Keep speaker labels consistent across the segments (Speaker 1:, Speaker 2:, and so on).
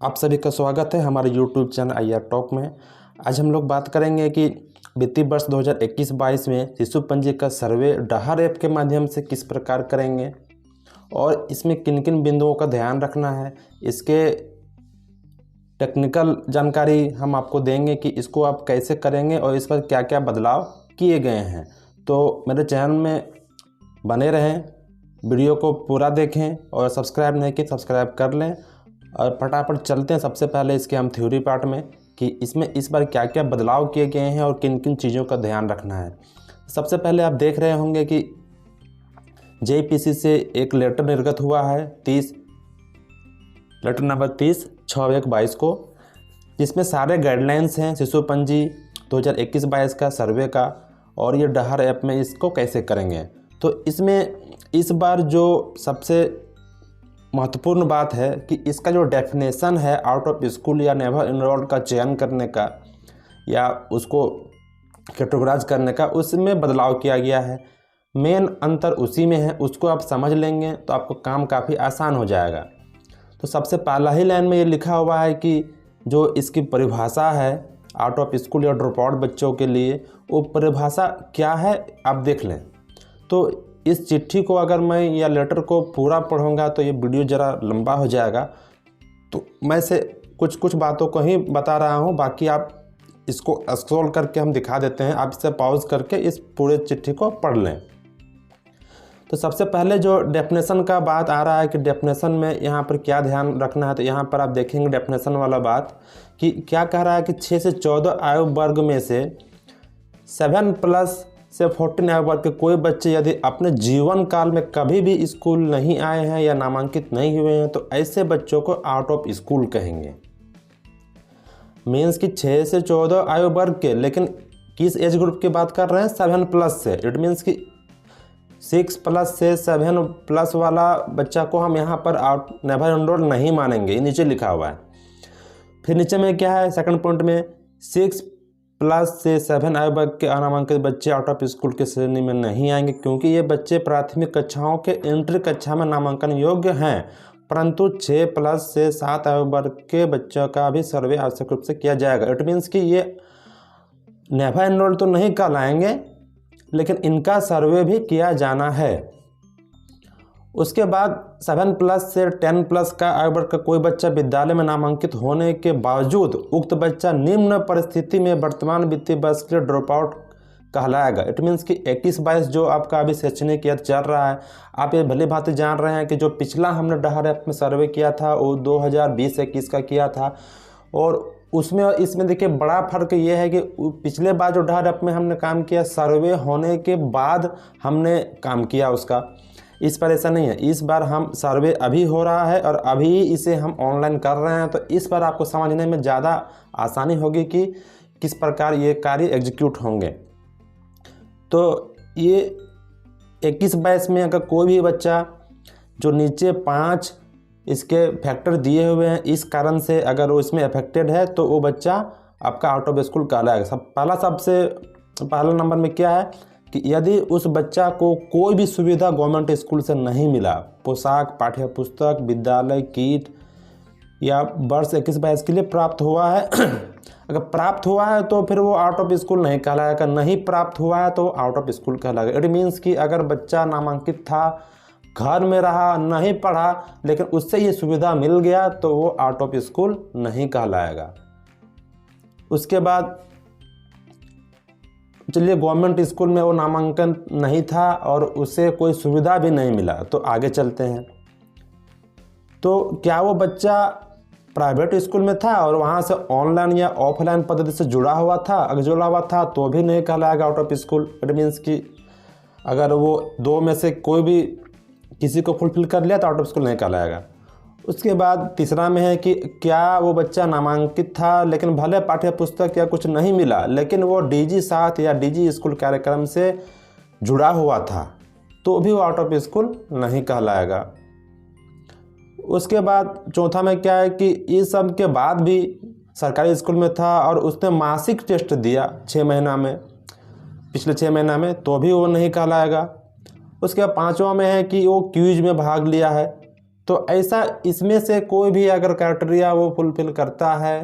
Speaker 1: आप सभी का स्वागत है हमारे YouTube चैनल IR टॉक में। आज हम लोग बात करेंगे कि वित्तीय वर्ष 2021-22 में शिशु पंजी का सर्वे डहार ऐप के माध्यम से किस प्रकार करेंगे और इसमें किन किन बिंदुओं का ध्यान रखना है। इसके टेक्निकल जानकारी हम आपको देंगे कि इसको आप कैसे करेंगे और इस पर क्या क्या बदलाव किए गए हैं। तो मेरे चैनल में बने रहें, वीडियो को पूरा देखें और सब्सक्राइब नहीं किए सब्सक्राइब कर लें। और फटाफट चलते हैं सबसे पहले इसके हम थ्योरी पार्ट में कि इसमें इस बार क्या क्या बदलाव किए गए हैं और किन किन चीज़ों का ध्यान रखना है। सबसे पहले आप देख रहे होंगे कि JPC से एक लेटर निर्गत हुआ है लेटर नंबर 30/6/22 को, जिसमें सारे गाइडलाइंस हैं शिशु पंजी 2021-22 का सर्वे का और ये डहार ऐप में इसको कैसे करेंगे। तो इसमें इस बार जो सबसे महत्वपूर्ण बात है कि इसका जो डेफिनेशन है आउट ऑफ स्कूल या नेवर एनरोल्ड का चयन करने का या उसको कैटेगराइज करने का, उसमें बदलाव किया गया है। मेन अंतर उसी में है, उसको आप समझ लेंगे तो आपको काम काफ़ी आसान हो जाएगा। तो सबसे पहला ही लाइन में ये लिखा हुआ है कि जो इसकी परिभाषा है आउट ऑफ स्कूल या ड्रॉप आउट बच्चों के लिए, वो परिभाषा क्या है आप देख लें। तो इस चिट्ठी को अगर मैं या लेटर को पूरा पढ़ूंगा तो ये वीडियो ज़रा लंबा हो जाएगा, तो मैं से कुछ बातों को ही बता रहा हूँ, बाकी आप इसको स्क्रॉल करके हम दिखा देते हैं। आप इसे पॉज करके इस पूरे चिट्ठी को पढ़ लें। तो सबसे पहले जो डेफिनेशन का बात आ रहा है कि डेफिनेशन में यहाँ पर क्या ध्यान रखना है, तो यहाँ पर आप देखेंगे डेफिनेशन वाला बात कि क्या कह रहा है कि 6 से 14 आयु वर्ग में से 7+ से 14 आयु वर्ग के कोई बच्चे यदि अपने जीवन काल में कभी भी स्कूल नहीं आए हैं या नामांकित नहीं हुए हैं तो ऐसे बच्चों को आउट ऑफ स्कूल कहेंगे। मीन्स कि 6 से 14 आयु वर्ग के, लेकिन किस एज ग्रुप की बात कर रहे हैं, 7+ से। इट मीन्स कि 6+ से 7+ वाला बच्चा को हम यहाँ पर आउट नेवर एनरोल्ड नहीं मानेंगे, ये नीचे लिखा हुआ है। फिर नीचे में क्या है, सेकंड पॉइंट में 6+ से 7 आयु वर्ग के अनामांकित बच्चे आउट ऑफ स्कूल के श्रेणी में नहीं आएंगे, क्योंकि ये बच्चे प्राथमिक कक्षाओं के एंट्री कक्षा में नामांकन योग्य हैं, परंतु 6+ से 7 आयु वर्ग के बच्चों का भी सर्वे आवश्यक रूप से किया जाएगा। इट मीन्स कि ये नेवर एनरोल्ड तो नहीं कहलाएंगे, लेकिन इनका सर्वे भी किया जाना है। उसके बाद 7+ से 10+ का आयु वर्ग का कोई बच्चा विद्यालय में नामांकित होने के बावजूद उक्त बच्चा निम्न परिस्थिति में वर्तमान वित्तीय वर्ष के लिए ड्रॉप आउट कहलाएगा। इट मीन्स कि 21-22 जो आपका अभी शैक्षणिक ईयर चल रहा है, आप ये भली भांति जान रहे हैं कि जो पिछला हमने डहार ऐप में सर्वे किया था वो 2020-21 का किया था, और उसमें और इसमें देखिए बड़ा फर्क ये है कि पिछले बार जो डहार ऐप में हमने काम किया सर्वे होने के बाद हमने काम किया उसका, इस पर ऐसा नहीं है। इस बार हम सर्वे अभी हो रहा है और अभी इसे हम ऑनलाइन कर रहे हैं, तो इस पर आपको समझने में ज़्यादा आसानी होगी कि किस प्रकार ये कार्य एग्जीक्यूट होंगे। तो ये 21-22 में अगर कोई भी बच्चा जो नीचे 5 इसके फैक्टर दिए हुए हैं, इस कारण से अगर वो इसमें अफेक्टेड है तो वो बच्चा आपका आउट ऑफ स्कूल कहलाएगा। सबसे पहला नंबर में क्या है कि यदि उस बच्चा को कोई भी सुविधा गवर्नमेंट स्कूल से नहीं मिला, पोशाक, पाठ्य पुस्तक, विद्यालय किट या वर्ष 21-22 के लिए प्राप्त हुआ है अगर प्राप्त हुआ है तो फिर वो आउट ऑफ स्कूल नहीं कहलाएगा, नहीं प्राप्त हुआ है तो आउट ऑफ स्कूल कहलाएगा। इट मीन्स कि अगर बच्चा नामांकित था, घर में रहा, नहीं पढ़ा, लेकिन उससे ये सुविधा मिल गया तो वो आउट ऑफ स्कूल नहीं कहलाएगा। उसके बाद चलिए गवर्नमेंट स्कूल में वो नामांकन नहीं था और उसे कोई सुविधा भी नहीं मिला, तो आगे चलते हैं। तो क्या वो बच्चा प्राइवेट स्कूल में था और वहाँ से ऑनलाइन या ऑफलाइन पद्धति से जुड़ा हुआ था, अगर जुड़ा हुआ था तो भी नहीं कहलाएगा out of school. It means कि अगर वो दो में से कोई भी किसी को फुलफिल कर लिया तो आउट ऑफ स्कूल नहीं कहलाएगा। उसके बाद तीसरा में है कि क्या वो बच्चा नामांकित था लेकिन भले पाठ्य पुस्तक या कुछ नहीं मिला, लेकिन वो DG 7 या DG स्कूल कार्यक्रम से जुड़ा हुआ था, तो भी वो आउट ऑफ स्कूल नहीं कहलाएगा। उसके बाद चौथा में क्या है कि इस सब के बाद भी सरकारी स्कूल में था और उसने मासिक टेस्ट दिया 6 महीना में, पिछले 6 महीना में, तो भी वो नहीं कहलाएगा। उसके बाद पाँचवा में है कि वो क्विज में भाग लिया है, तो ऐसा इसमें से कोई भी अगर क्राइटेरिया वो फुलफिल करता है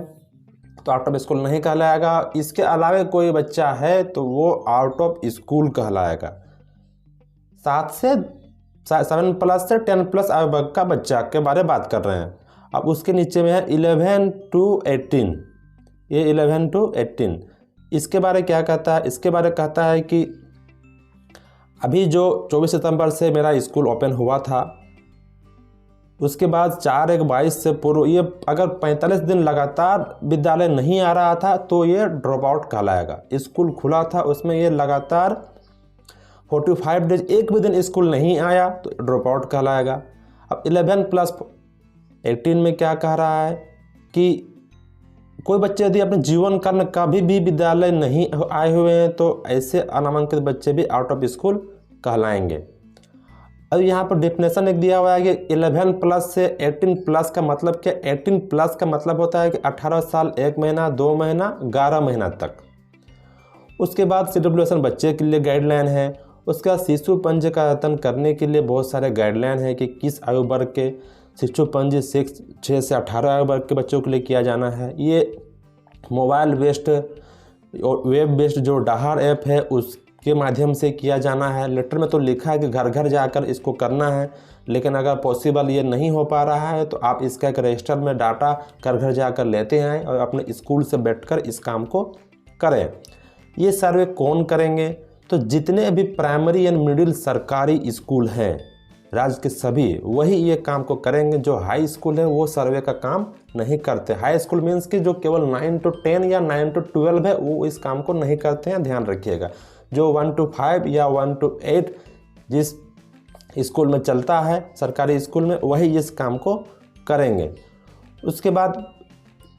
Speaker 1: तो आउट ऑफ स्कूल नहीं कहलाएगा। इसके अलावा कोई बच्चा है तो वो आउट ऑफ स्कूल कहलाएगा। 7 से 10+ आयु वर्ग का बच्चा के बारे में बात कर रहे हैं। अब उसके नीचे में है 11 to 18, ये 11 to 18 इसके बारे क्या कहता है? इसके बारे कहता है कि अभी जो 24 सितंबर से मेरा स्कूल ओपन हुआ था, उसके बाद 4/1/22 से पूर्व ये अगर 45 दिन लगातार विद्यालय नहीं आ रहा था तो ये ड्रॉप आउट कहलाएगा। स्कूल खुला था उसमें ये लगातार 45 डेज एक भी दिन स्कूल नहीं आया तो ड्रॉप आउट कहलाएगा। अब 11+18 में क्या कह रहा है कि कोई बच्चे यदि अपने जीवन काल में कभी भी विद्यालय नहीं आए हुए हैं तो ऐसे अनामांकित बच्चे भी आउट ऑफ स्कूल कहलाएंगे। अब यहाँ पर डेफिनेशन एक दिया हुआ है कि 11+ से 18+ का मतलब क्या? 18+ का मतलब होता है कि 18 साल 1 महीना 2 महीना 11 महीना तक। उसके बाद CWSN बच्चे के लिए गाइडलाइन है। उसके बाद शिशु पंजीकरण करने के लिए बहुत सारे गाइडलाइन है कि किस आयु वर्ग के शिशु पंजी 6 से 18 आयु वर्ग के बच्चों के लिए किया जाना है। ये मोबाइल बेस्ड और वेब बेस्ड जो डाहर ऐप है उसके माध्यम से किया जाना है। लेटर में तो लिखा है कि घर घर जाकर इसको करना है, लेकिन अगर पॉसिबल ये नहीं हो पा रहा है तो आप इसका एक रजिस्टर में डाटा घर घर जाकर लेते हैं और अपने स्कूल से बैठकर इस काम को करें। ये सर्वे कौन करेंगे? तो जितने भी प्राइमरी एंड मिडिल सरकारी स्कूल हैं राज्य के सभी, वही ये काम को करेंगे। जो हाई स्कूल है वो सर्वे का काम नहीं करते। हाई स्कूल मीन्स कि जो केवल 9 to 10 या 9 to 12 है वो इस काम को नहीं करते हैं, ध्यान रखिएगा। जो 1 to 5 या 1 to 8 जिस स्कूल में चलता है सरकारी स्कूल में, वही इस काम को करेंगे। उसके बाद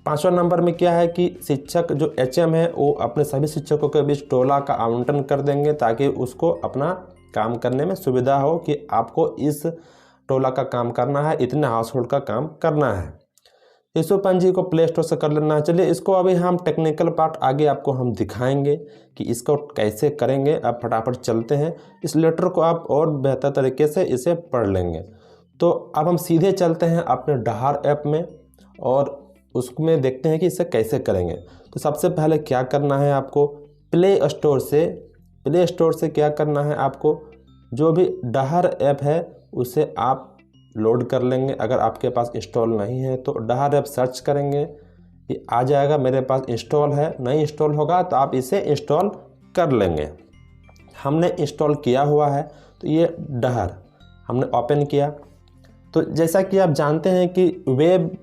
Speaker 1: 5वां नंबर में क्या है कि शिक्षक जो HM है वो अपने सभी शिक्षकों के बीच टोला का आवंटन कर देंगे ताकि उसको अपना काम करने में सुविधा हो कि आपको इस टोला का काम करना है, इतने हाउस होल्ड का काम करना है। शिशु पंजी को प्ले स्टोर से कर लेना है। चलिए इसको अभी हम टेक्निकल पार्ट आगे आपको हम दिखाएंगे कि इसको कैसे करेंगे। अब फटाफट चलते हैं, इस लेटर को आप और बेहतर तरीके से इसे पढ़ लेंगे। तो अब हम सीधे चलते हैं अपने डाहर ऐप में और उसमें देखते हैं कि इसे कैसे करेंगे। तो सबसे पहले क्या करना है आपको, प्ले स्टोर से क्या करना है आपको, जो भी डाहर ऐप है उसे आप लोड कर लेंगे। अगर आपके पास इंस्टॉल नहीं है तो डाहर ऐप सर्च करेंगे कि आ जाएगा, मेरे पास इंस्टॉल है। नहीं इंस्टॉल होगा तो आप इसे इंस्टॉल कर लेंगे। हमने इंस्टॉल किया हुआ है तो ये डाहर हमने ओपन किया। तो जैसा कि आप जानते हैं कि वेब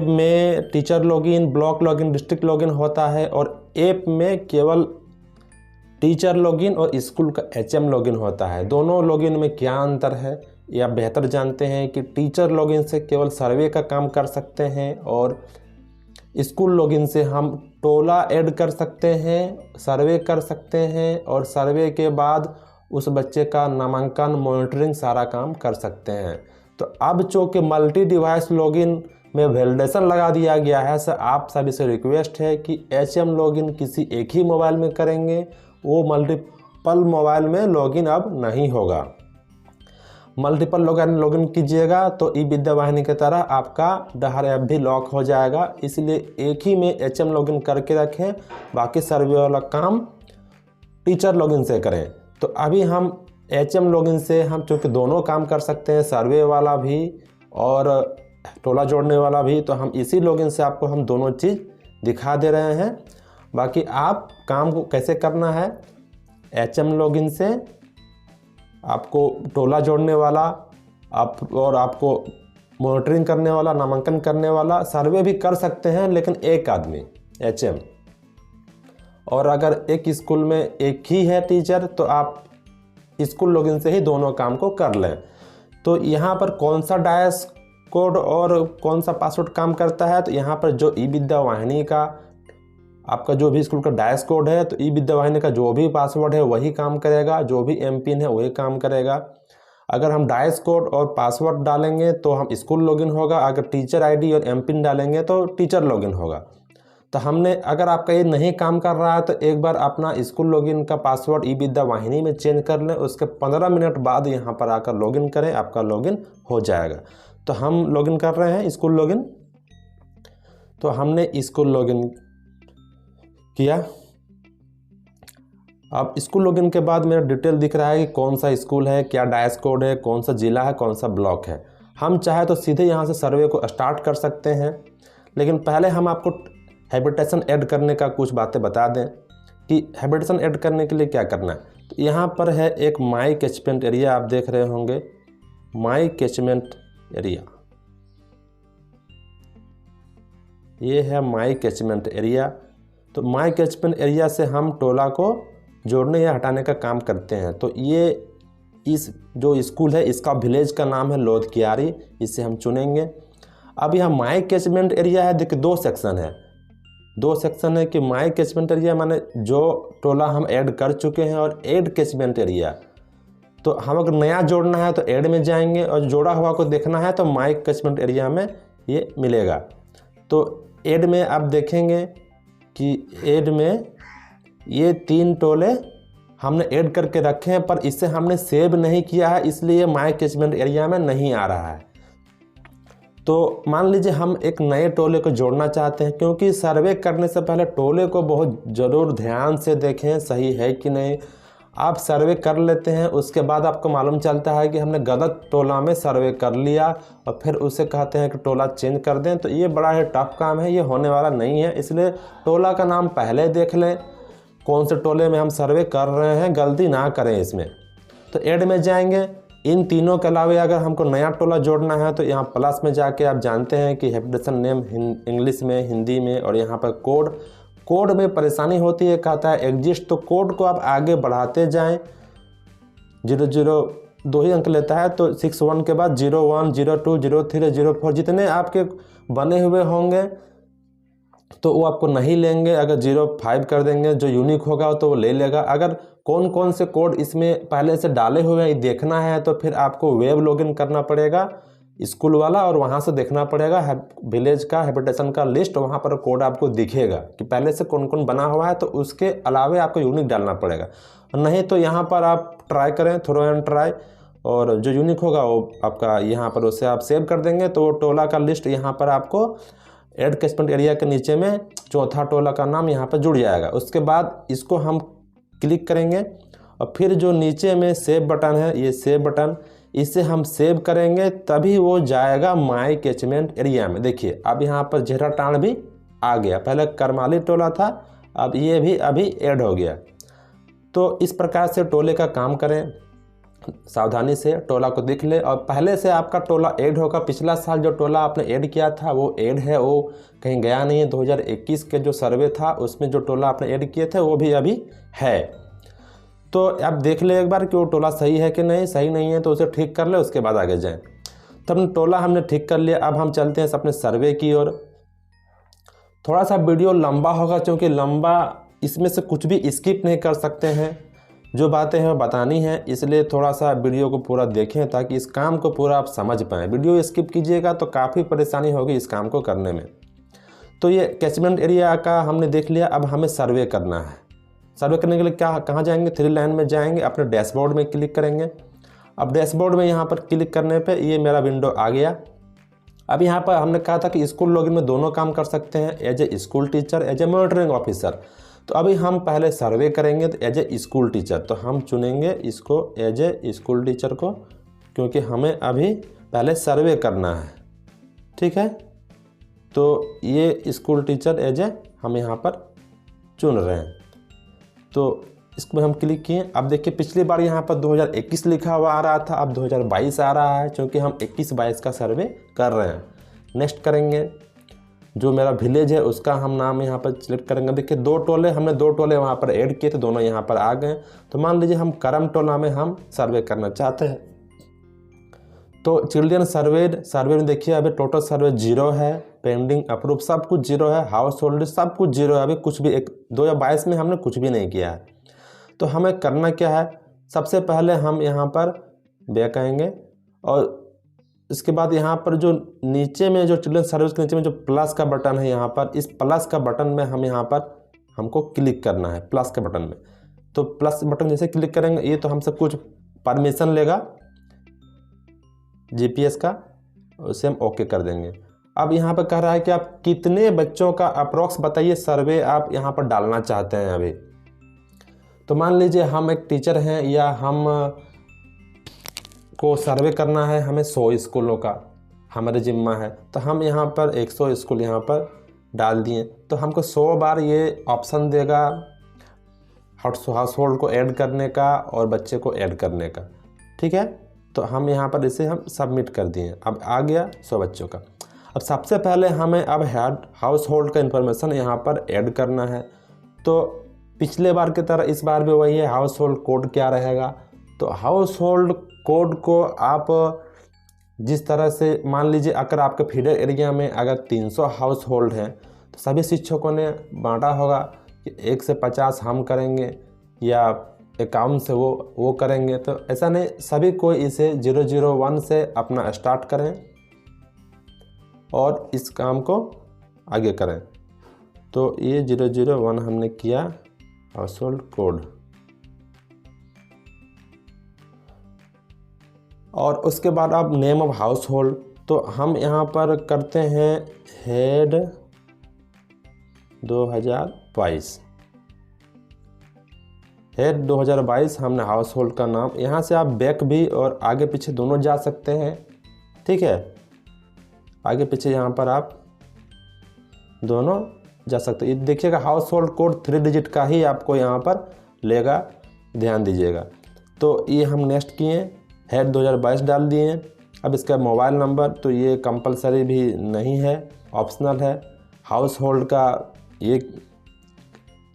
Speaker 1: में teacher login, block login, district login होता है और ऐप में केवल टीचर लॉगिन और स्कूल का HM लॉगिन होता है। दोनों लॉगिन में क्या अंतर है ये आप बेहतर जानते हैं कि टीचर लॉगिन से केवल सर्वे का काम कर सकते हैं और स्कूल लॉगिन से हम टोला ऐड कर सकते हैं, सर्वे कर सकते हैं और सर्वे के बाद उस बच्चे का नामांकन, मॉनिटरिंग सारा काम कर सकते हैं। तो अब चूँकि मल्टी डिवाइस लॉगिन में वैलिडेशन लगा दिया गया है, सर आप सभी से रिक्वेस्ट है कि HM लॉगिन किसी एक ही मोबाइल में करेंगे, वो मल्टीपल मोबाइल में लॉगिन अब नहीं होगा। मल्टीपल लॉगिन कीजिएगा तो ई विद्या वाहिनी की तरह आपका डाहर ऐप भी लॉक हो जाएगा। इसलिए एक ही में HM लॉगिन करके रखें, बाकी सर्वे वाला काम टीचर लॉगिन से करें। तो अभी हम HM लॉगिन से हम चूँकि दोनों काम कर सकते हैं, सर्वे वाला भी और टोला जोड़ने वाला भी, तो हम इसी लॉगिन से आपको हम दोनों चीज़ दिखा दे रहे हैं। बाकी आप काम को कैसे करना है, HM लॉगिन से आपको टोला जोड़ने वाला और आपको मॉनिटरिंग करने वाला, नामांकन करने वाला, सर्वे भी कर सकते हैं लेकिन एक आदमी HM। और अगर एक स्कूल में एक ही है टीचर तो आप स्कूल लॉगिन से ही दोनों काम को कर लें। तो यहाँ पर कौन सा डायस कोड और कौन सा पासवर्ड काम करता है, तो यहाँ पर जो ई विद्या वाहिनी का आपका जो भी स्कूल का डायस कोड है तो ई विद्या वाहिनी का जो भी पासवर्ड है वही काम करेगा, जो भी MPIN है वही काम करेगा। अगर हम डायस कोड और पासवर्ड डालेंगे तो हम स्कूल लॉगिन होगा, अगर टीचर ID और MPIN डालेंगे तो टीचर लॉगिन होगा। तो हमने, अगर आपका ये नहीं काम कर रहा है तो एक बार अपना स्कूल लॉगिन का पासवर्ड ई-विद्या वाहिनी में चेंज कर लें, उसके 15 मिनट बाद यहाँ पर आकर लॉगिन करें, आपका लॉगिन हो जाएगा। तो हम लॉगिन कर रहे हैं स्कूल लॉगिन। तो हमने स्कूल लॉगिन किया। अब स्कूल लॉगिन के बाद मेरा डिटेल दिख रहा है कि कौन सा स्कूल है, क्या डायस कोड है, कौन सा ज़िला है, कौन सा ब्लॉक है। हम चाहे तो सीधे यहाँ से सर्वे को स्टार्ट कर सकते हैं, लेकिन पहले हम आपको हैबिटेशन ऐड करने का कुछ बातें बता दें कि हैबिटेशन ऐड करने के लिए क्या करना है। तो यहाँ पर है एक माई कैचमेंट एरिया, आप देख रहे होंगे माई कैचमेंट एरिया, ये है माई कैचमेंट एरिया। तो माई कैचमेंट एरिया से हम टोला को जोड़ने या हटाने का काम करते हैं। तो ये इस जो स्कूल है इसका विलेज का नाम है लोधकियारी, इसे हम चुनेंगे। अब यहाँ माई कैचमेंट एरिया है, देखिए दो सेक्शन है कि माई कैचमेंट एरिया माने जो टोला हम ऐड कर चुके हैं, और ऐड कैचमेंट एरिया। तो हम अगर नया जोड़ना है तो ऐड में जाएंगे, और जोड़ा हुआ को देखना है तो माई कैचमेंट एरिया में ये मिलेगा। तो ऐड में आप देखेंगे कि ऐड में ये 3 टोले हमने ऐड करके रखे हैं, पर इसे हमने सेव नहीं किया है, इसलिए माई कैचमेंट एरिया में नहीं आ रहा है। तो मान लीजिए हम एक नए टोले को जोड़ना चाहते हैं, क्योंकि सर्वे करने से पहले टोले को बहुत ज़रूर ध्यान से देखें सही है कि नहीं। आप सर्वे कर लेते हैं, उसके बाद आपको मालूम चलता है कि हमने गलत टोला में सर्वे कर लिया, और फिर उसे कहते हैं कि टोला चेंज कर दें। तो ये बड़ा ही टफ काम है, ये होने वाला नहीं है। इसलिए टोला का नाम पहले देख लें, कौन से टोले में हम सर्वे कर रहे हैं, गलती ना करें इसमें। तो ऐड में जाएंगे। इन तीनों के अलावा अगर हमको नया टोला जोड़ना है तो यहाँ प्लस में जाके आप जानते हैं कि हैबिटेशन नेम इंग्लिश में, हिंदी में, और यहाँ पर कोड में परेशानी होती है, कहता है एग्जिस्ट। तो कोड को आप आगे बढ़ाते जाएं, 00 2 ही अंक लेता है, तो 61 के बाद 01, 02, 03, 04 जितने आपके बने हुए होंगे तो वो आपको नहीं लेंगे। अगर 05 कर देंगे जो यूनिक होगा तो वो ले लेगा। अगर कौन कौन से कोड इसमें पहले से डाले हुए हैं देखना है तो फिर आपको वेब लॉगिन करना पड़ेगा स्कूल वाला, और वहाँ से देखना पड़ेगा विलेज का हैबिटेशन का लिस्ट, वहाँ पर कोड आपको दिखेगा कि पहले से कौन कौन बना हुआ है। तो उसके अलावे आपको यूनिक डालना पड़ेगा, नहीं तो यहाँ पर आप ट्राई करें, थ्रो एंड ट्राई, और जो यूनिक होगा वो आपका यहाँ पर उसे आप सेव कर देंगे। तो वो टोला का लिस्ट यहाँ पर आपको ऐड कैचमेंट एरिया के नीचे में चौथा टोला का नाम यहाँ पर जुड़ जाएगा। उसके बाद इसको हम क्लिक करेंगे, और फिर जो नीचे में सेव बटन है, ये सेव बटन, इसे हम सेव करेंगे तभी वो जाएगा माई कैचमेंट एरिया में। देखिए अब यहाँ पर झेराटांड भी आ गया, पहले करमाली टोला था, अब ये भी अभी ऐड हो गया। तो इस प्रकार से टोले का काम करें, सावधानी से टोला को देख ले, और पहले से आपका टोला ऐड होगा। पिछला साल जो टोला आपने ऐड किया था वो ऐड है, वो कहीं गया नहीं है। 2021 के जो सर्वे था उसमें जो टोला आपने ऐड किए थे वो भी अभी है। तो आप देख ले एक बार कि वो टोला सही है कि नहीं, सही नहीं है तो उसे ठीक कर ले, उसके बाद आगे जाएं। तब टोला हमने ठीक कर लिया। अब हम चलते हैं अपने सर्वे की ओर। थोड़ा सा वीडियो लंबा होगा, क्योंकि लंबा इसमें से कुछ भी स्किप नहीं कर सकते हैं, जो बातें हैं वो बतानी है, इसलिए थोड़ा सा वीडियो को पूरा देखें ताकि इस काम को पूरा आप समझ पाएँ। वीडियो स्किप कीजिएगा तो काफ़ी परेशानी होगी इस काम को करने में। तो ये कैचमेंट एरिया का हमने देख लिया। अब हमें सर्वे करना है। सर्वे करने के लिए कहाँ जाएंगे, 3 लाइन में जाएंगे, अपने डैशबोर्ड में क्लिक करेंगे। अब डैशबोर्ड में यहाँ पर क्लिक करने पे ये मेरा विंडो आ गया। अब यहाँ पर हमने कहा था कि स्कूल लॉगिन में दोनों काम कर सकते हैं, as a school teacher, as a monitoring officer. तो अभी हम पहले सर्वे करेंगे तो एज ए स्कूल टीचर, तो हम चुनेंगे इसको एज ए स्कूल टीचर को, क्योंकि हमें अभी पहले सर्वे करना है। ठीक है, तो ये स्कूल टीचर एज ए हम यहाँ पर चुन रहे हैं। तो इसको हम क्लिक किए। अब देखिए पिछली बार यहाँ पर 2021 लिखा हुआ आ रहा था, अब 2022 आ रहा है, क्योंकि हम 21-22 का सर्वे कर रहे हैं। नेक्स्ट करेंगे, जो मेरा विलेज है उसका हम नाम यहाँ पर सिलेक्ट करेंगे। देखिए 2 टोले हमने 2 टोले वहाँ पर ऐड किए थे, दोनों यहाँ पर आ गए। तो मान लीजिए हम करम टोला में हम सर्वे करना चाहते हैं, तो चिल्ड्रन सर्वे में देखिए अभी टोटल सर्वे 0 है, पेंडिंग अप्रूव सब कुछ 0 है, हाउस होल्ड सब कुछ 0 है। अभी कुछ भी 2022 में हमने कुछ भी नहीं किया है। तो हमें करना क्या है, सबसे पहले हम यहाँ पर बैक आएंगे और इसके बाद यहाँ पर जो नीचे में जो चिल्ड्रन सर्विस के नीचे में जो प्लस का बटन है, यहाँ पर इस प्लस का बटन में हम यहाँ पर हमको क्लिक करना है प्लस के बटन में। तो प्लस बटन जैसे क्लिक करेंगे ये तो हमसे कुछ परमिशन लेगा जीपीएस का, उसे हम ओके कर देंगे। अब यहाँ पर कह रहा है कि आप कितने बच्चों का अप्रोक्स बताइए सर्वे आप यहाँ पर डालना चाहते हैं अभी। तो मान लीजिए हम एक टीचर हैं या हम को सर्वे करना है, हमें 100 स्कूलों का हमारे जिम्मा है, तो हम यहाँ पर 100 स्कूल यहाँ पर डाल दिए। तो हमको 100 बार ये ऑप्शन देगा हाउस होल्ड को ऐड करने का और बच्चे को ऐड करने का। ठीक है, तो हम यहाँ पर इसे हम सबमिट कर दिए। अब आ गया 100 बच्चों का। अब सबसे पहले हमें अब हाउस होल्ड का इन्फॉर्मेशन यहाँ पर ऐड करना है। तो पिछले बार की तरह इस बार भी वही है, हाउस होल्ड कोड क्या रहेगा। तो हाउस होल्ड कोड को आप जिस तरह से मान लीजिए अगर आपके फीडर एरिया में अगर 300 हाउस होल्ड हैं तो सभी शिक्षकों ने बांटा होगा कि 1 से 50 हम करेंगे या 51 से वो करेंगे। तो ऐसा नहीं, सभी को इसे 001 से अपना स्टार्ट करें और इस काम को आगे करें। तो ये 001 हमने किया हाउस होल्ड कोड, और उसके बाद अब नेम ऑफ हाउस होल्ड। तो हम यहाँ पर करते हैं हेड 2022, हेड 2022 हमने हाउस होल्ड का नाम। यहाँ से आप बैक भी और आगे पीछे दोनों जा सकते हैं। ठीक है, आगे पीछे यहाँ पर आप दोनों जा सकते हैं। देखिएगा हाउस होल्ड कोड 3 डिजिट का ही आपको यहाँ पर लेगा, ध्यान दीजिएगा। तो ये हम नेक्स्ट किए, हेड 2022 डाल दिए। अब इसका मोबाइल नंबर तो ये कंपलसरी भी नहीं है, ऑप्शनल है। हाउस होल्ड का ये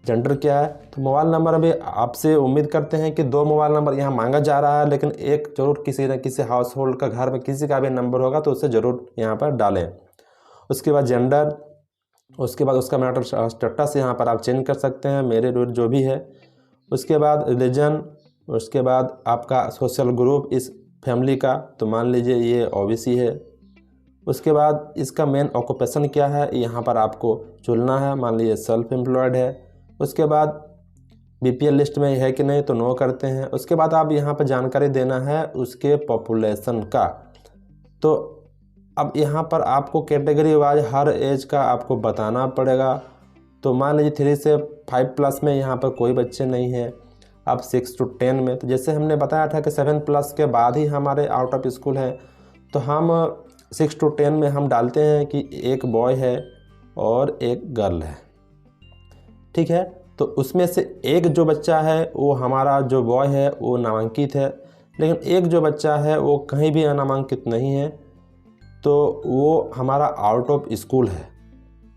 Speaker 1: जेंडर क्या है, तो मोबाइल नंबर अभी आपसे उम्मीद करते हैं कि 2 मोबाइल नंबर यहाँ मांगा जा रहा है, लेकिन एक जरूर किसी न किसी हाउस होल्ड का घर में किसी का भी नंबर होगा तो उसे ज़रूर यहाँ पर डालें। उसके बाद जेंडर, उसके बाद उसका मैटर स्टेटस यहाँ पर आप चेंज कर सकते हैं, मेरे जो भी है। उसके बाद रिलीजन, उसके बाद आपका सोशल ग्रुप इस फैमिली का, तो मान लीजिए ये ओबीसी है। उसके बाद इसका मेन ऑक्यूपेशन क्या है यहाँ पर आपको चुनना है, मान लीजिए सेल्फ एम्प्लॉयड है। उसके बाद बीपीएल लिस्ट में है कि नहीं तो नो करते हैं। उसके बाद आप यहाँ पर जानकारी देना है उसके पॉपुलेशन का। तो अब यहाँ पर आपको कैटेगरी वाइज हर एज का आपको बताना पड़ेगा। तो मान लीजिए 3 से 5+ में यहाँ पर कोई बच्चे नहीं हैं। अब 6 to 10 में, तो जैसे हमने बताया था कि 7+ के बाद ही हमारे आउट ऑफ स्कूल हैं, तो हम 6 to 10 में हम डालते हैं कि एक बॉय है और एक गर्ल है। ठीक है, तो उसमें से एक जो बच्चा है वो हमारा जो बॉय है वो नामांकित है, लेकिन एक जो बच्चा है वो कहीं भी अनामांकित नहीं है, तो वो हमारा आउट ऑफ स्कूल है।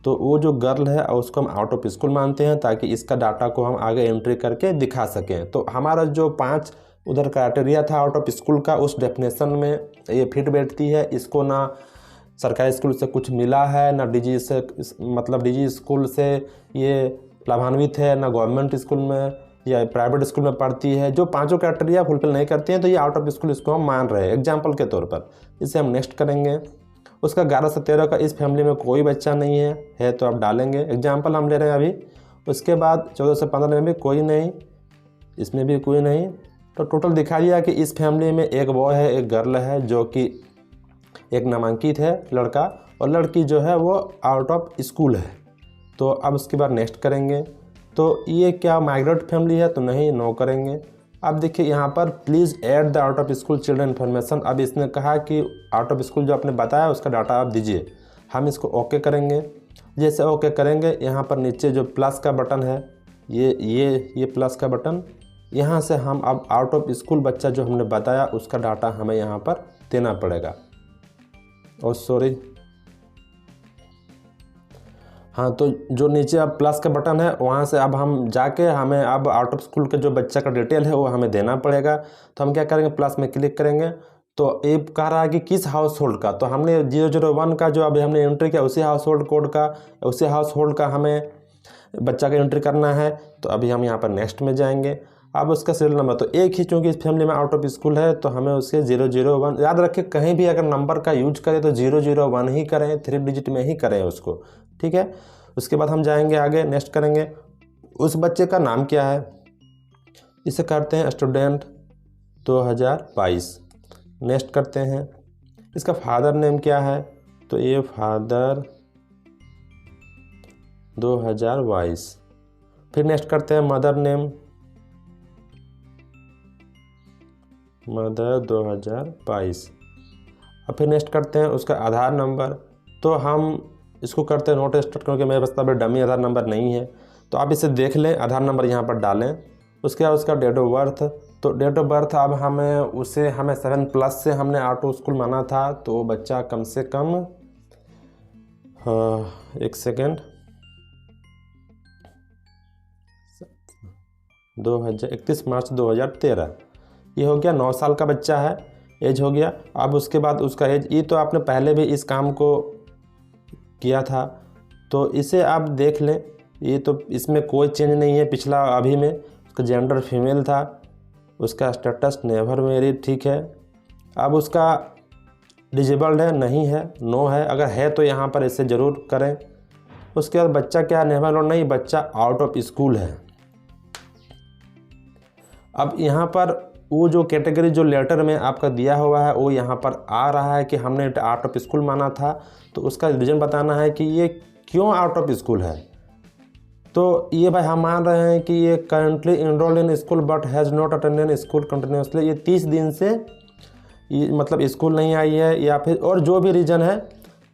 Speaker 1: तो वो जो गर्ल है उसको हम आउट ऑफ स्कूल मानते हैं ताकि इसका डाटा को हम आगे एंट्री करके दिखा सकें। तो हमारा जो 5 उधर क्राइटेरिया था आउट ऑफ स्कूल का, उस डेफिनेशन में ये फिट बैठती है। इसको ना सरकारी स्कूल से कुछ मिला है, ना डीजी से, मतलब डीजी स्कूल से ये लाभान्वित है, ना गवर्नमेंट स्कूल में या प्राइवेट स्कूल में पढ़ती है। जो 5 क्राइटेरिया फुलफिल नहीं करती हैं तो ये आउट ऑफ स्कूल इसको हम मान रहे हैं एग्जाम्पल के तौर पर। इसे हम नेक्स्ट करेंगे। उसका 11 से 13 का इस फैमिली में कोई बच्चा नहीं है तो आप डालेंगे, एग्जाम्पल हम ले रहे हैं अभी। उसके बाद 14 से 15 में भी कोई नहीं, इसमें भी कोई नहीं। तो टोटल दिखा दिया कि इस फैमिली में एक बॉय है, एक गर्ल है, जो कि एक नामांकित है लड़का, और लड़की जो है वो आउट ऑफ स्कूल है। तो अब उसके बाद नेक्स्ट करेंगे। तो ये क्या माइग्रेट फैमिली है तो नहीं, नो करेंगे। अब देखिए यहाँ पर please add the out of school children information. अब इसने कहा कि आउट ऑफ स्कूल जो आपने बताया उसका डाटा आप दीजिए, हम इसको ओके करेंगे। जैसे ओके करेंगे यहाँ पर नीचे जो प्लस का बटन है, ये प्लस का बटन, यहाँ से हम अब आउट ऑफ स्कूल बच्चा जो हमने बताया उसका डाटा हमें यहाँ पर देना पड़ेगा। और सॉरी, हाँ, तो जो नीचे अब प्लस का बटन है वहाँ से अब हम जाके हमें अब आउट ऑफ स्कूल के जो बच्चा का डिटेल है वो हमें देना पड़ेगा। तो हम क्या करेंगे, प्लस में क्लिक करेंगे। तो ये कह रहा है कि किस हाउस होल्ड का, तो हमने 001 का जो अभी हमने एंट्री किया उसी हाउस होल्ड कोड का, उसी हाउस होल्ड का हमें बच्चा का एंट्री करना है। तो अभी हम यहाँ पर नेक्स्ट में जाएंगे। अब उसका सीरियल नंबर तो एक ही, चूँकि इस फैमिली में आउट ऑफ स्कूल है तो हमें उसके 001 याद रखें। कहीं भी अगर नंबर का यूज करें तो 001 ही करें, 3 डिजिट में ही करें उसको, ठीक है। उसके बाद हम जाएंगे आगे, नेक्स्ट करेंगे। उस बच्चे का नाम क्या है, इसे करते हैं स्टूडेंट 2022। नेक्स्ट करते हैं, इसका फादर नेम क्या है, तो ये फादर 2022। फिर नेक्स्ट करते हैं मदर नेम, मदर 2022। अब फिर नेक्स्ट करते हैं उसका आधार नंबर। तो हम इसको करते हैं नोट स्टार्ट, क्योंकि मेरे पास अभी डमी आधार नंबर नहीं है, तो आप इसे देख लें, आधार नंबर यहाँ पर डालें। उसके बाद उसका डेट ऑफ बर्थ, तो डेट ऑफ बर्थ अब हमें 7+ से हमने ऑटो स्कूल माना था, तो वो बच्चा कम से कम 31 मार्च 2013, ये हो गया। 9 साल का बच्चा है, एज हो गया। अब उसके बाद उसका एज, ये तो आपने पहले भी इस काम को किया था, तो इसे आप देख लें, ये तो इसमें कोई चेंज नहीं है पिछला अभी में। उसका जेंडर फीमेल था, उसका स्टेटस नेवर मैरिड, ठीक है। अब उसका डिजेबल्ड है, नहीं है, नो है, अगर है तो यहाँ पर इसे ज़रूर करें। उसके बाद बच्चा क्या, नेवर और नहीं, बच्चा आउट ऑफ स्कूल है। अब यहाँ पर वो जो कैटेगरी जो लेटर में आपका दिया हुआ है वो यहाँ पर आ रहा है कि हमने आउट ऑफ स्कूल माना था, तो उसका रीज़न बताना है कि ये क्यों आउट ऑफ स्कूल है। तो ये भाई हम मान रहे हैं कि ये currently enrolled in school but has not attended school continuously, ये 30 दिन से ये मतलब स्कूल नहीं आई है, या फिर और जो भी रीज़न है,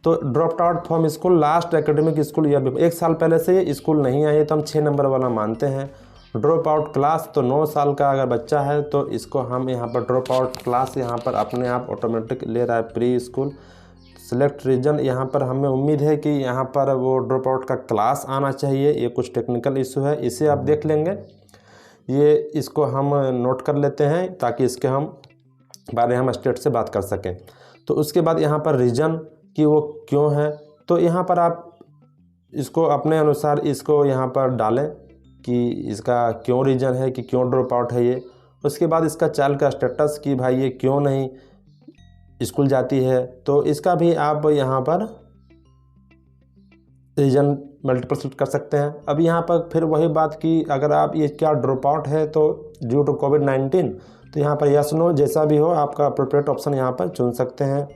Speaker 1: तो dropped out from school last academic school year, 1 साल पहले से ये स्कूल नहीं आई है, तो हम 6 नंबर वाला मानते हैं। ड्रॉप आउट क्लास, तो 9 साल का अगर बच्चा है तो इसको हम यहाँ पर ड्रॉप आउट क्लास यहाँ पर अपने आप ऑटोमेटिक ले रहा है, प्री स्कूल। सिलेक्ट रीजन, यहाँ पर हमें उम्मीद है कि यहाँ पर वो ड्रॉप आउट का क्लास आना चाहिए, ये कुछ टेक्निकल इशू है, इसे आप देख लेंगे। ये इसको हम नोट कर लेते हैं ताकि इसके हम बारे हम स्टेट से बात कर सकें। तो उसके बाद यहाँ पर रीजन कि वो क्यों है, तो यहाँ पर आप इसको अपने अनुसार इसको यहाँ पर डालें कि इसका क्यों रीजन है, कि क्यों ड्रॉप आउट है ये। उसके बाद इसका चाइल्ड का स्टेटस कि भाई ये क्यों नहीं स्कूल जाती है, तो इसका भी आप यहाँ पर रीजन मल्टीपल सेलेक्ट कर सकते हैं। अब यहाँ पर फिर वही बात कि अगर आप ये क्या ड्रॉप आउट है तो ड्यू टू कोविड-19, तो यहाँ पर यस नो जैसा भी हो आपका अप्रोप्रिएट ऑप्शन यहाँ पर चुन सकते हैं।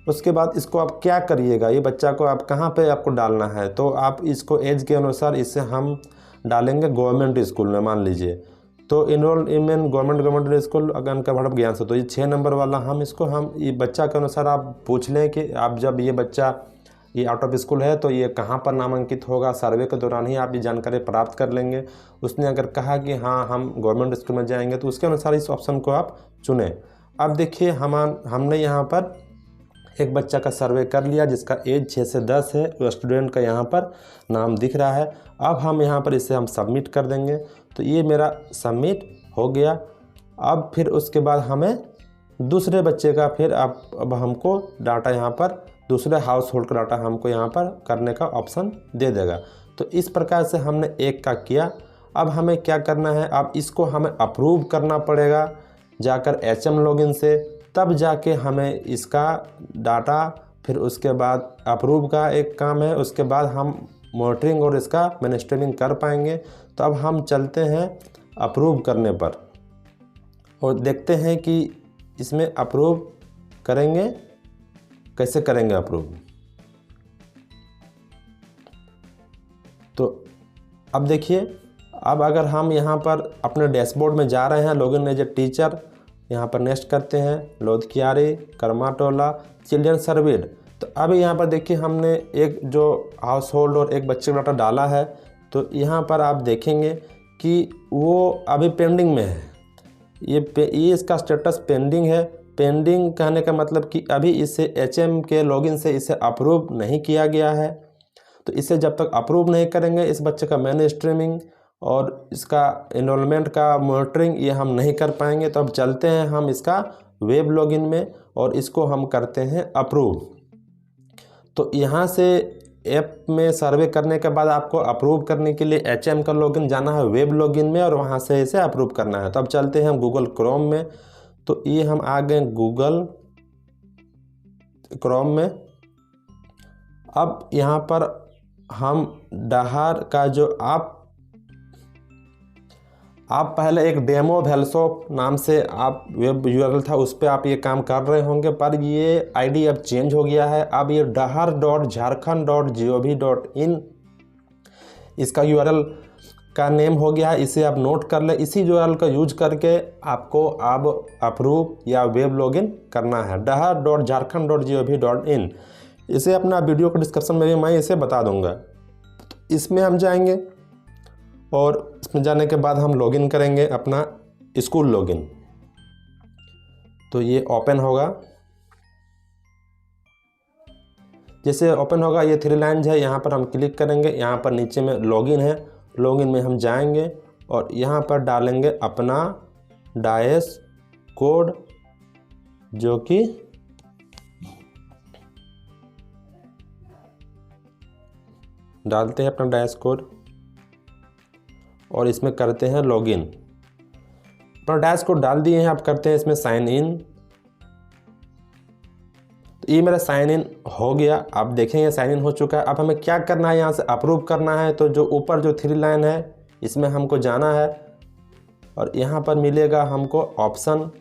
Speaker 1: उसके बाद इसको आप क्या करिएगा, ये बच्चा को आप कहाँ पे आपको डालना है, तो आप इसको एज के अनुसार इसे हम डालेंगे गवर्नमेंट स्कूल में, मान लीजिए तो इनरोल इन गवर्नमेंट स्कूल अगन का भड़प ज्ञान से, तो ये 6 नंबर वाला हम इसको हम ये बच्चा के अनुसार आप पूछ लें कि आप जब ये बच्चा ये आउट ऑफ स्कूल है तो ये कहाँ पर नामांकित होगा, सर्वे के दौरान ही आप ये जानकारी प्राप्त कर लेंगे। उसने अगर कहा कि हाँ हम गवर्नमेंट स्कूल में जाएंगे तो उसके अनुसार इस ऑप्शन को आप चुनें। अब देखिए हमने यहाँ पर एक बच्चा का सर्वे कर लिया जिसका एज 6 से 10 है, वो स्टूडेंट का यहाँ पर नाम दिख रहा है। अब हम यहाँ पर इसे हम सबमिट कर देंगे, तो ये मेरा सबमिट हो गया। अब फिर उसके बाद हमें दूसरे बच्चे का फिर अब हमको डाटा यहाँ पर दूसरे हाउस होल्ड का डाटा हमको यहाँ पर करने का ऑप्शन दे देगा। तो इस प्रकार से हमने एक का किया। अब हमें क्या करना है, अब इसको हमें अप्रूव करना पड़ेगा जाकर HM लॉगिन से, तब जाके हमें इसका डाटा फिर उसके बाद अप्रूव का एक काम है, उसके बाद हम मॉनिटरिंग और इसका मैनेजमेंट कर पाएंगे। तो अब हम चलते हैं अप्रूव करने पर और देखते हैं कि इसमें अप्रूव करेंगे, कैसे करेंगे अप्रूव। तो अब देखिए, अब अगर हम यहाँ पर अपने डैशबोर्ड में जा रहे हैं, लॉगिन एज ए टीचर, यहाँ पर नेक्स्ट करते हैं लोधकियारी करमाटोला चिल्ड्रन सर्वेड। तो अब यहाँ पर देखिए हमने एक जो हाउस होल्ड और एक बच्चे का डाटा डाला है, तो यहाँ पर आप देखेंगे कि वो अभी पेंडिंग में है। ये इसका स्टेटस पेंडिंग है। पेंडिंग कहने का मतलब कि अभी इसे HM के लॉगिन से इसे अप्रूव नहीं किया गया है। तो इसे जब तक अप्रूव नहीं करेंगे इस बच्चे का मैन स्ट्रीमिंग और इसका एनरोलमेंट का मॉनिटरिंग ये हम नहीं कर पाएंगे। तो अब चलते हैं हम इसका वेब लॉगिन में और इसको हम करते हैं अप्रूव। तो यहाँ से ऐप में सर्वे करने के बाद आपको अप्रूव करने के लिए HM का लॉगिन जाना है वेब लॉगिन में और वहाँ से इसे अप्रूव करना है। तो अब चलते हैं हम गूगल क्रोम में। तो ये हम आ गए गूगल क्रोम में। अब यहाँ पर हम डहार का जो आप पहले एक डेमो वेलशॉप नाम से आप वेब यूआरएल था उस पर आप ये काम कर रहे होंगे, पर ये आईडी अब चेंज हो गया है। अब ये dahar.jharkhand.gov.in इसका यूआरएल का नेम हो गया है। इसे आप नोट कर ले। इसी यूआरएल का यूज करके आपको अब अप्रूव या वेब लॉगिन करना है, dahar.jharkhand.gov.in। इसे अपना वीडियो के डिस्क्रिप्शन में भी मैं इसे बता दूंगा। इसमें हम जाएंगे और इसमें जाने के बाद हम लॉगिन करेंगे अपना स्कूल लॉगिन। तो ये ओपन होगा। जैसे ओपन होगा ये 3 लाइन्स है, यहाँ पर हम क्लिक करेंगे। यहाँ पर नीचे में लॉगिन है, लॉगिन में हम जाएंगे और यहाँ पर डालेंगे अपना डैश कोड, जो कि डालते हैं अपना डैश कोड और इसमें करते हैं लॉगिन। अपना डैश कोड डाल दिए हैं, आप करते हैं इसमें साइन इन। तो ये मेरा साइन इन हो गया। आप देखेंगे साइन इन हो चुका है। अब हमें क्या करना है, यहाँ से अप्रूव करना है। तो जो ऊपर जो 3 लाइन है इसमें हमको जाना है और यहाँ पर मिलेगा हमको ऑप्शन।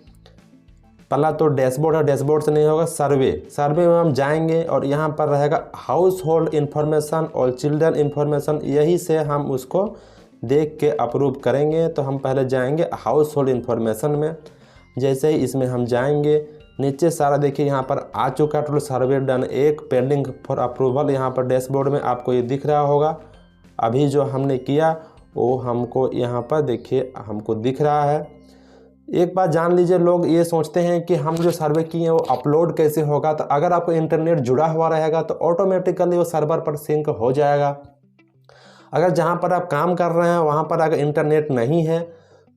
Speaker 1: पहला तो डैशबोर्ड है, डैशबोर्ड से नहीं होगा, सर्वे। सर्वे में हम जाएंगे और यहाँ पर रहेगा हाउस होल्ड इन्फॉर्मेशन और चिल्ड्रन इन्फॉर्मेशन। यही से हम उसको देख के अप्रूव करेंगे। तो हम पहले जाएंगे हाउस होल्ड इन्फॉर्मेशन में। जैसे ही इसमें हम जाएंगे, नीचे सारा देखिए यहाँ पर आ चुका टोटल सर्वे डन, एक पेंडिंग फॉर अप्रूवल। यहाँ पर डैशबोर्ड में आपको ये दिख रहा होगा। अभी जो हमने किया वो हमको यहाँ पर देखिए हमको दिख रहा है। एक बात जान लीजिए, लोग ये सोचते हैं कि हम जो सर्वे किए हैं वो अपलोड कैसे होगा। तो अगर आपको इंटरनेट जुड़ा हुआ रहेगा तो ऑटोमेटिकली वो सर्वर पर सिंक हो जाएगा। अगर जहाँ पर आप काम कर रहे हैं वहाँ पर अगर इंटरनेट नहीं है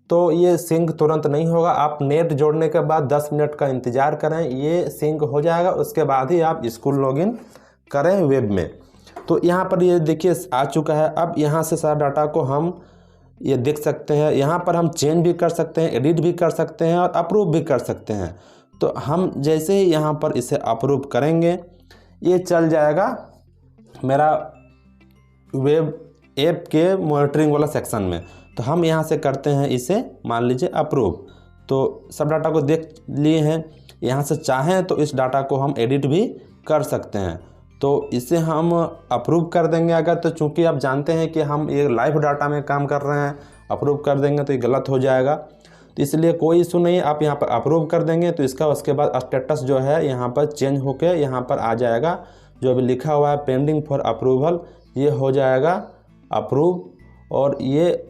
Speaker 1: तो ये सिंक तुरंत नहीं होगा। आप नेट जोड़ने के बाद 10 मिनट का इंतज़ार करें, ये सिंक हो जाएगा। उसके बाद ही आप स्कूल लॉगिन करें वेब में। तो यहाँ पर ये देखिए आ चुका है। अब यहाँ से सारा डाटा को हम ये देख सकते हैं। यहाँ पर हम चेंज भी कर सकते हैं, एडिट भी कर सकते हैं और अप्रूव भी कर सकते हैं। तो हम जैसे ही यहाँ पर इसे अप्रूव करेंगे, ये चल जाएगा मेरा वेब ऐप के मॉनिटरिंग वाला सेक्शन में। तो हम यहाँ से करते हैं इसे मान लीजिए अप्रूव। तो सब डाटा को देख लिए हैं। यहाँ से चाहें तो इस डाटा को हम एडिट भी कर सकते हैं। तो इसे हम अप्रूव कर देंगे अगर, तो चूंकि आप जानते हैं कि हम ये लाइव डाटा में काम कर रहे हैं, अप्रूव कर देंगे तो ये गलत हो जाएगा। तो इसलिए कोई इशू नहीं है, आप यहाँ पर अप्रूव कर देंगे तो इसका उसके बाद स्टेटस जो है यहाँ पर चेंज होकर यहाँ पर आ जाएगा। जो अभी लिखा हुआ है पेंडिंग फॉर अप्रूवल, ये हो जाएगा अप्रूव और ये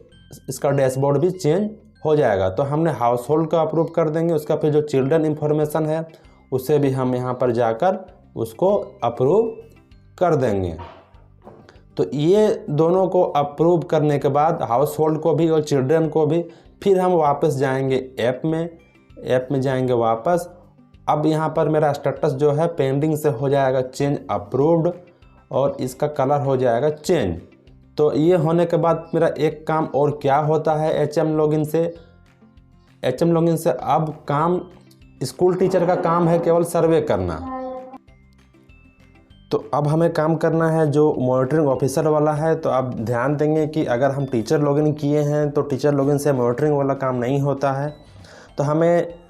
Speaker 1: इसका डैशबोर्ड भी चेंज हो जाएगा। तो हमने हाउस होल्ड का अप्रूव कर देंगे। उसका फिर जो चिल्ड्रन इन्फॉर्मेशन है उसे भी हम यहाँ पर जाकर उसको अप्रूव कर देंगे। तो ये दोनों को अप्रूव करने के बाद हाउस होल्ड को भी और चिल्ड्रन को भी, फिर हम वापस जाएंगे ऐप में जाएंगे वापस। अब यहाँ पर मेरा स्टेटस जो है पेंडिंग से हो जाएगा चेंज अप्रूव्ड और इसका कलर हो जाएगा चेंज। तो ये होने के बाद मेरा एक काम और क्या होता है HM लॉगिन से। अब काम स्कूल टीचर का काम है केवल सर्वे करना। तो अब हमें काम करना है जो मॉनिटरिंग ऑफिसर वाला है। तो आप ध्यान देंगे कि अगर हम टीचर लॉगिन किए हैं तो टीचर लॉगिन से मॉनिटरिंग वाला काम नहीं होता है। तो हमें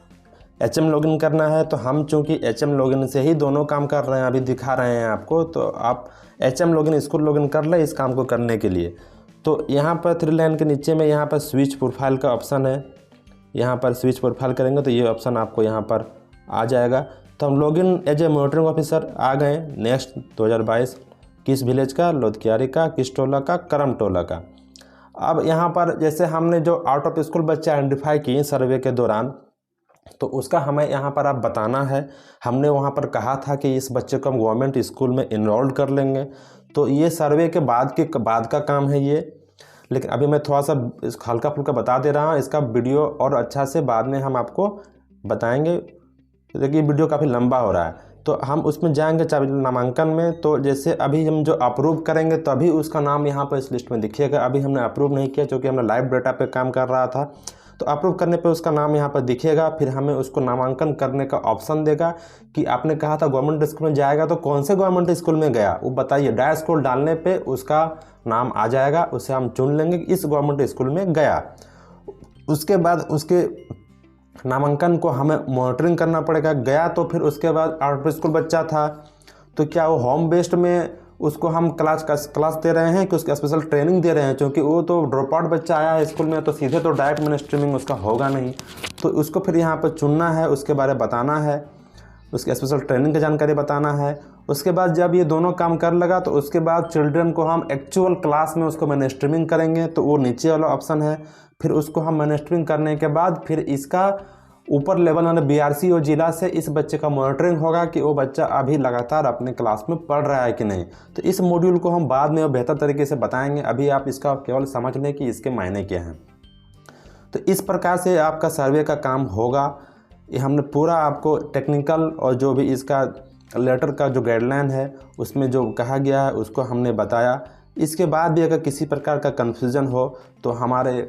Speaker 1: HM लॉगिन करना है। तो हम चूँकि HM लॉगिन से ही दोनों काम कर रहे हैं, अभी दिखा रहे हैं आपको। तो आप HM लॉगिन स्कूल लॉगिन कर लें इस काम को करने के लिए। तो यहाँ पर 3 लाइन के नीचे में यहाँ पर स्विच प्रोफाइल का ऑप्शन है। यहाँ पर स्विच प्रोफाइल करेंगे तो ये ऑप्शन आपको यहाँ पर आ जाएगा। तो हम login as a monitoring officer आ गए। नेक्स्ट 2022 किस विलेज का, लोधकियारी का, किस टोला का, करम टोला का। अब यहाँ पर जैसे हमने जो आउट ऑफ स्कूल बच्चे आइडेंटिफाई किए सर्वे के दौरान, तो उसका हमें यहाँ पर आप बताना है। हमने वहाँ पर कहा था कि इस बच्चे को हम गवर्नमेंट स्कूल में इनरोल्ड कर लेंगे। तो ये सर्वे के बाद का काम है ये। लेकिन अभी मैं थोड़ा सा हल्का फुल्का बता दे रहा हूँ। इसका वीडियो और अच्छा से बाद में हम आपको बताएंगे। देखिए वीडियो काफ़ी लंबा हो रहा है। तो हम उसमें जाएंगे चाबी नामांकन में। तो जैसे अभी हम जो अप्रूव करेंगे तभी उसका नाम यहाँ पर इस लिस्ट में दिखेगा। अभी हमने अप्रूव नहीं किया क्योंकि हमने लाइव डेटा पे काम कर रहा था। तो अप्रूव करने पे उसका नाम यहाँ पर दिखेगा, फिर हमें उसको नामांकन करने का ऑप्शन देगा कि आपने कहा था गवर्नमेंट स्कूल में जाएगा, तो कौन से गवर्नमेंट स्कूल में गया वो बताइए। डैश कोड डालने पे उसका नाम आ जाएगा, उसे हम चुन लेंगे कि इस गवर्नमेंट स्कूल में गया। उसके बाद उसके नामांकन को हमें मॉनिटरिंग करना पड़ेगा। गया तो फिर उसके बाद आउट स्कूल बच्चा था तो क्या वो होम बेस्ड में उसको हम क्लास दे रहे हैं कि उसकी स्पेशल ट्रेनिंग दे रहे हैं, क्योंकि वो तो ड्रॉप आउट बच्चा आया है स्कूल में तो सीधे तो डायरेक्ट मैन स्ट्रीमिंग उसका होगा नहीं। तो उसको फिर यहाँ पर चुनना है, उसके बारे में बताना है, उसकी स्पेशल ट्रेनिंग की जानकारी बताना है। उसके बाद जब ये दोनों काम कर लगा तो उसके बाद चिल्ड्रन को हम एक्चुअल क्लास में उसको मैन स्ट्रीमिंग करेंगे, तो वो नीचे वाला ऑप्शन है। फिर उसको हम मैन स्ट्रीमिंग करने के बाद फिर इसका ऊपर लेवल वाले BRC और जिला से इस बच्चे का मॉनिटरिंग होगा कि वो बच्चा अभी लगातार अपने क्लास में पढ़ रहा है कि नहीं। तो इस मॉड्यूल को हम बाद में और बेहतर तरीके से बताएंगे, अभी आप इसका केवल समझ लें कि इसके मायने क्या हैं। तो इस प्रकार से आपका सर्वे का काम होगा। ये हमने पूरा आपको टेक्निकल और जो भी इसका लेटर का जो गाइडलाइन है उसमें जो कहा गया है उसको हमने बताया। इसके बाद भी अगर किसी प्रकार का कन्फ्यूज़न हो तो हमारे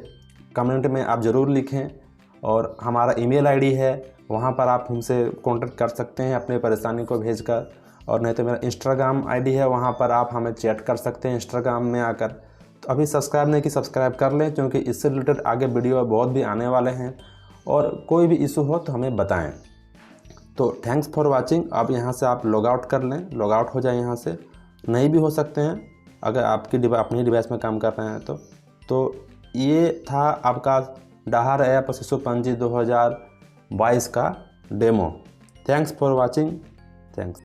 Speaker 1: कमेंट में आप ज़रूर लिखें, और हमारा ईमेल आईडी है, वहाँ पर आप हमसे कांटेक्ट कर सकते हैं अपने परेशानी को भेजकर। और नहीं तो मेरा इंस्टाग्राम आईडी है, वहाँ पर आप हमें चैट कर सकते हैं इंस्टाग्राम में आकर। तो अभी सब्सक्राइब नहीं कि सब्सक्राइब कर लें, क्योंकि इससे रिलेटेड आगे वीडियो बहुत भी आने वाले हैं। और कोई भी इशू हो तो हमें बताएं। तो थैंक्स फॉर वाचिंग। अब यहाँ से आप लॉग आउट कर लें, लॉग आउट हो जाए यहाँ से, नहीं भी हो सकते हैं अगर आपकी अपनी डिवाइस में काम कर रहे हैं तो ये था आपका डाहर ऐप शिशु पंजी 2022 का demo. Thanks for watching. Thanks.